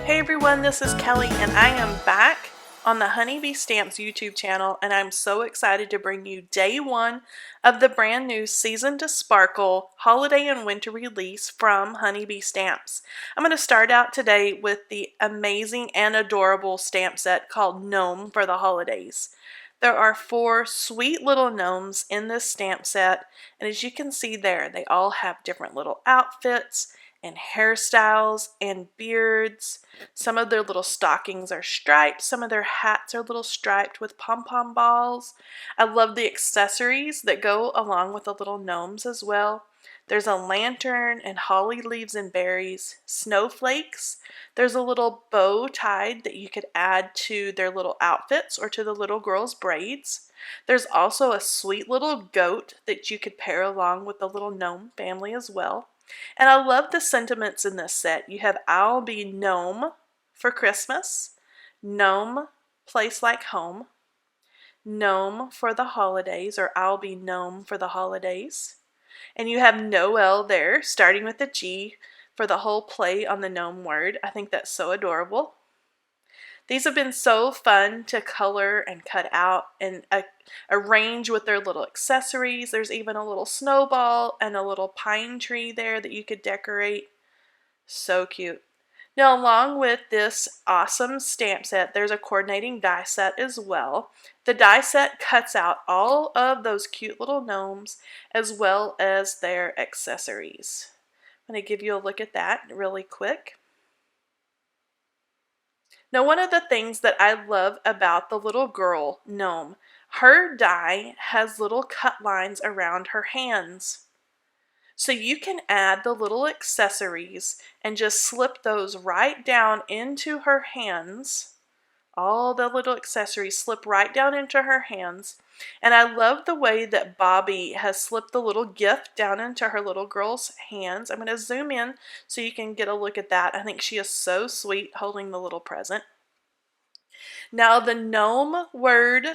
Hey everyone, this is Kelly and I am back on the Honeybee Stamps YouTube channel, and I'm so excited to bring you day one of the brand new Season to Sparkle holiday and winter release from Honeybee Stamps. I'm going to start out today with the amazing and adorable stamp set called Gnome for the holidays. There are 4 sweet little gnomes in this stamp set, and as you can see there, they all have different little outfits and hairstyles and beards. Some of their little stockings are striped. Some of their hats are little striped with pom-pom balls. I love the accessories that go along with the little gnomes as well. There's a lantern and holly leaves and berries, snowflakes. There's a little bow tied that you could add to their little outfits or to the little girl's braids. There's also a sweet little goat that you could pair along with the little gnome family as well. And I love the sentiments in this set. You have I'll be gnome for Christmas, gnome place like home, gnome for the holidays, or I'll be gnome for the holidays. And you have Noel there, starting with a G for the whole play on the gnome word. I think that's so adorable. These have been so fun to color and cut out and arrange with their little accessories. There's even a little snowball and a little pine tree there that you could decorate. So cute. Now, along with this awesome stamp set, there's a coordinating die set as well. The die set cuts out all of those cute little gnomes as well as their accessories. I'm going to give you a look at that really quick. Now, one of the things that I love about the little girl gnome, her die has little cut lines around her hands. So you can add the little accessories and just slip those right down into her hands. All the little accessories slip right down into her hands. And I love the way that Bobby has slipped the little gift down into her little girl's hands. I'm going to zoom in so you can get a look at that. I think she is so sweet holding the little present. Now the gnome word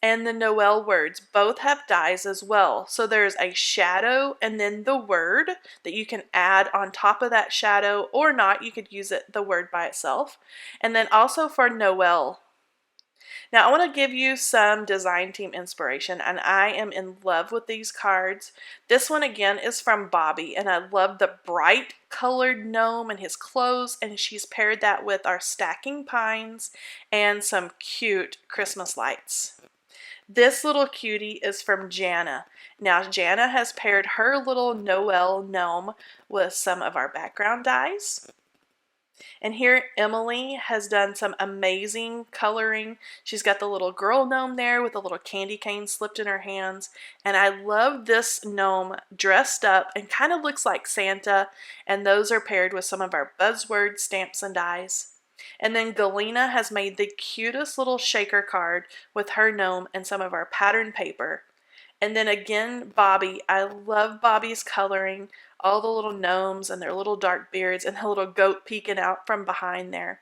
and the Noel words both have dies as well. So there's a shadow and then the word that you can add on top of that shadow, or not. You could use the word by itself. And then also for Noel. Now I want to give you some design team inspiration, and I am in love with these cards. This one again is from Bobby, and I love the bright colored gnome and his clothes, and she's paired that with our stacking pines and some cute Christmas lights. This little cutie is from Jana. Now Jana has paired her little Noel gnome with some of our background dies. And here Emily has done some amazing coloring. She's got the little girl gnome there with a little candy cane slipped in her hands. And I love this gnome dressed up and kind of looks like Santa. And those are paired with some of our buzzword stamps and dies. And then Galena has made the cutest little shaker card with her gnome and some of our pattern paper. And then again, Bobby. I love Bobby's coloring. All the little gnomes and their little dark beards and the little goat peeking out from behind there.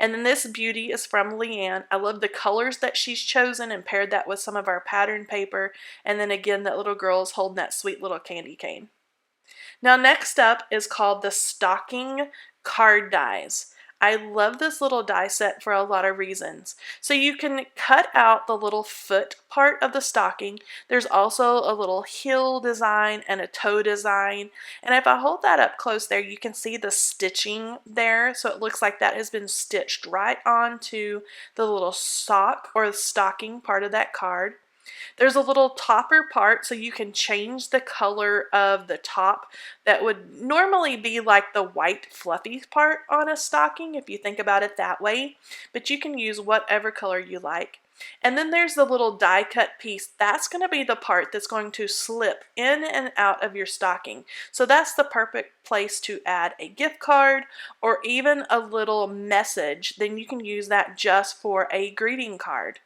And then this beauty is from Leanne. I love the colors that she's chosen and paired that with some of our pattern paper. And then again, that little girl is holding that sweet little candy cane. Now next up is called the Stocking Card Dies. I love this little die set for a lot of reasons. So you can cut out the little foot part of the stocking. There's also a little heel design and a toe design. And if I hold that up close there, you can see the stitching there. So it looks like that has been stitched right onto the little sock or the stocking part of that card. There's a little topper part, so you can change the color of the top. That would normally be like the white fluffy part on a stocking if you think about it that way, but you can use whatever color you like. And then there's the little die cut piece. That's going to be the part that's going to slip in and out of your stocking. So that's the perfect place to add a gift card or even a little message. Then you can use that just for a greeting card.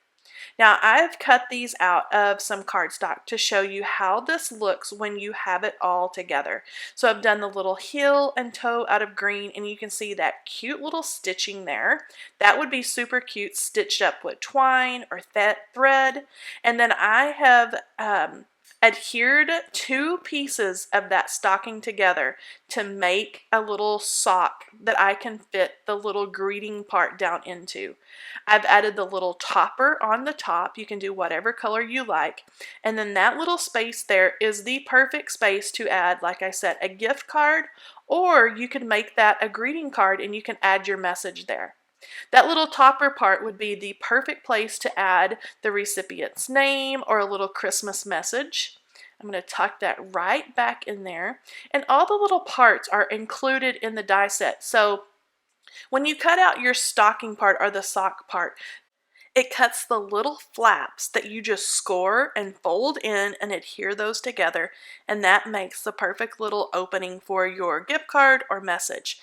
Now I've cut these out of some cardstock to show you how this looks when you have it all together. So I've done the little heel and toe out of green, and you can see that cute little stitching there. That would be super cute stitched up with twine or thread. And then I have adhered two pieces of that stocking together to make a little sock that I can fit the little greeting part down into. I've added the little topper on the top. You can do whatever color you like. And then that little space there is the perfect space to add, like I said, a gift card, or you can make that a greeting card and you can add your message there. That little topper part would be the perfect place to add the recipient's name or a little Christmas message. I'm going to tuck that right back in there. And all the little parts are included in the die set. So when you cut out your stocking part or the sock part, it cuts the little flaps that you just score and fold in and adhere those together, and that makes the perfect little opening for your gift card or message.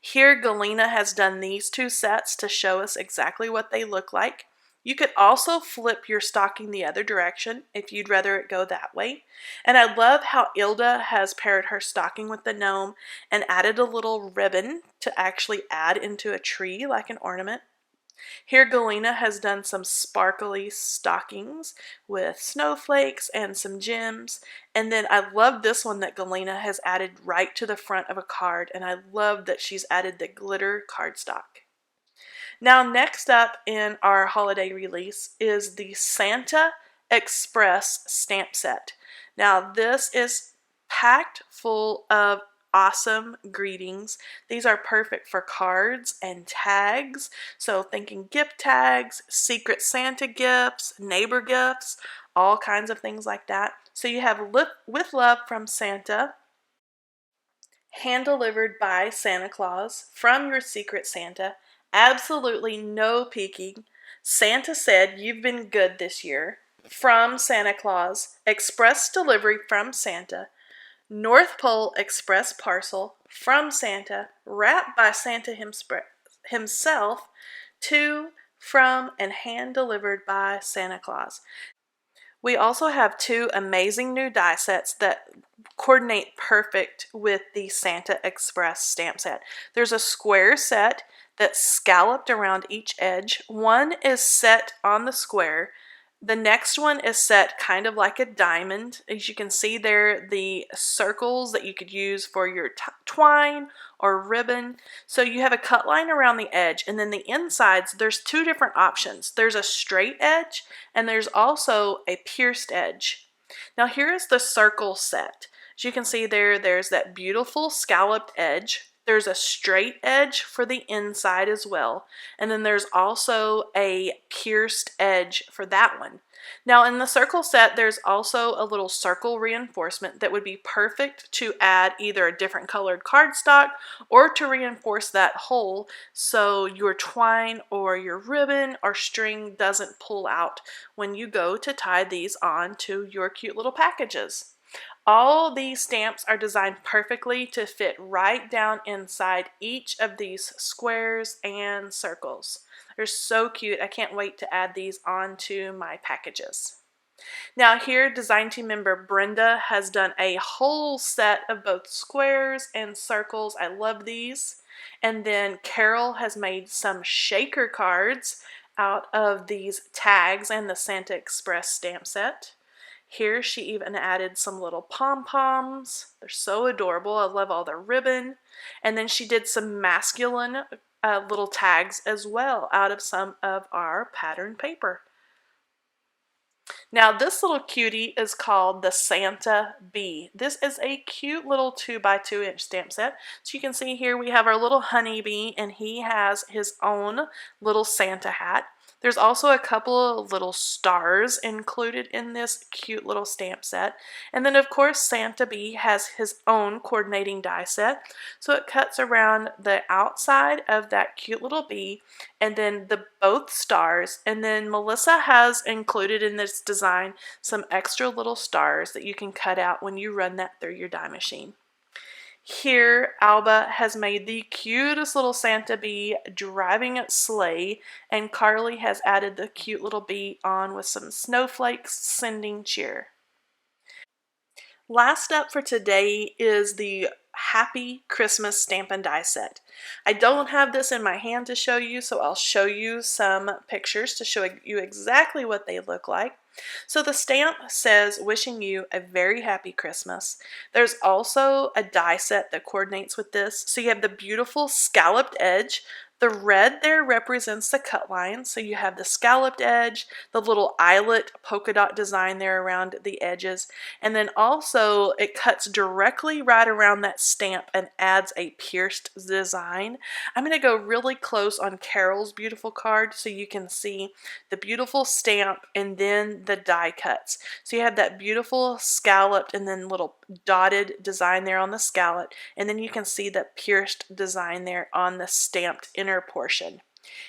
Here, Galena has done these two sets to show us exactly what they look like. You could also flip your stocking the other direction if you'd rather it go that way. And I love how Ilda has paired her stocking with the gnome and added a little ribbon to actually add into a tree like an ornament. Here Galena has done some sparkly stockings with snowflakes and some gems. And then I love this one that Galena has added right to the front of a card. And I love that she's added the glitter cardstock. Now next up in our holiday release is the Santa Express stamp set. Now this is packed full of awesome greetings. These are perfect for cards and tags. So thinking gift tags, Secret Santa gifts, neighbor gifts, all kinds of things like that. So you have With Love from Santa, hand delivered by Santa Claus, from your Secret Santa, absolutely no peeking, Santa said you've been good this year, from Santa Claus, express delivery from Santa, North Pole Express parcel from Santa, wrapped by Santa himself, to, from, and hand delivered by Santa Claus. We also have two amazing new die sets that coordinate perfect with the Santa Express stamp set. There's a square set that's scalloped around each edge. One is set on the square. The next one is set kind of like a diamond. As you can see there, the circles that you could use for your twine or ribbon. So you have a cut line around the edge, and then the insides, there's two different options. There's a straight edge, and there's also a pierced edge. Now here is the circle set. As you can see there, there's that beautiful scalloped edge. There's a straight edge for the inside as well. And then there's also a pierced edge for that one. Now in the circle set, there's also a little circle reinforcement that would be perfect to add either a different colored cardstock or to reinforce that hole so your twine or your ribbon or string doesn't pull out when you go to tie these on to your cute little packages. All these stamps are designed perfectly to fit right down inside each of these squares and circles. They're so cute. I can't wait to add these onto my packages. Now here, design team member Brenda has done a whole set of both squares and circles. I love these. And then Carol has made some shaker cards out of these tags and the Santa Express stamp set. Here she even added some little pom-poms. They're so adorable. I love all the ribbon. And then she did some masculine little tags as well out of some of our pattern paper. Now this little cutie is called the Santa Bee. This is a cute little 2x2 inch stamp set. So you can see here we have our little honeybee, and he has his own little Santa hat. There's also a couple of little stars included in this cute little stamp set. And then of course Santa Bee has his own coordinating die set. So it cuts around the outside of that cute little bee and then both stars. And then Melissa has included in this design some extra little stars that you can cut out when you run that through your die machine. Here, Alba has made the cutest little Santa bee driving its sleigh, and Carly has added the cute little bee on with some snowflakes sending cheer. Last up for today is the Happy Christmas Stampin' Die Set. I don't have this in my hand to show you, so I'll show you some pictures to show you exactly what they look like. So the stamp says, wishing you a very happy Christmas. There's also a die set that coordinates with this. So you have the beautiful scalloped edge. The red there represents the cut line. So you have the scalloped edge, the little eyelet polka dot design there around the edges. And then also it cuts directly right around that stamp and adds a pierced design. I'm going to go really close on Carol's beautiful card so you can see the beautiful stamp and then the die cuts. So you have that beautiful scalloped and then little dotted design there on the scallop, and then you can see the pierced design there on the stamped inner portion.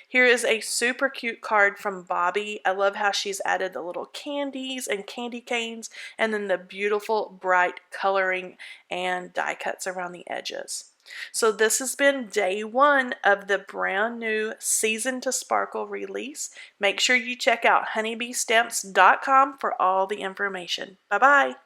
Here is a super cute card from Bobby. I love how she's added the little candies and candy canes and then the beautiful bright coloring and die cuts around the edges. So this has been day 1 of the brand new Season to Sparkle release. Make sure you check out honeybeestamps.com for all the information. Bye-bye.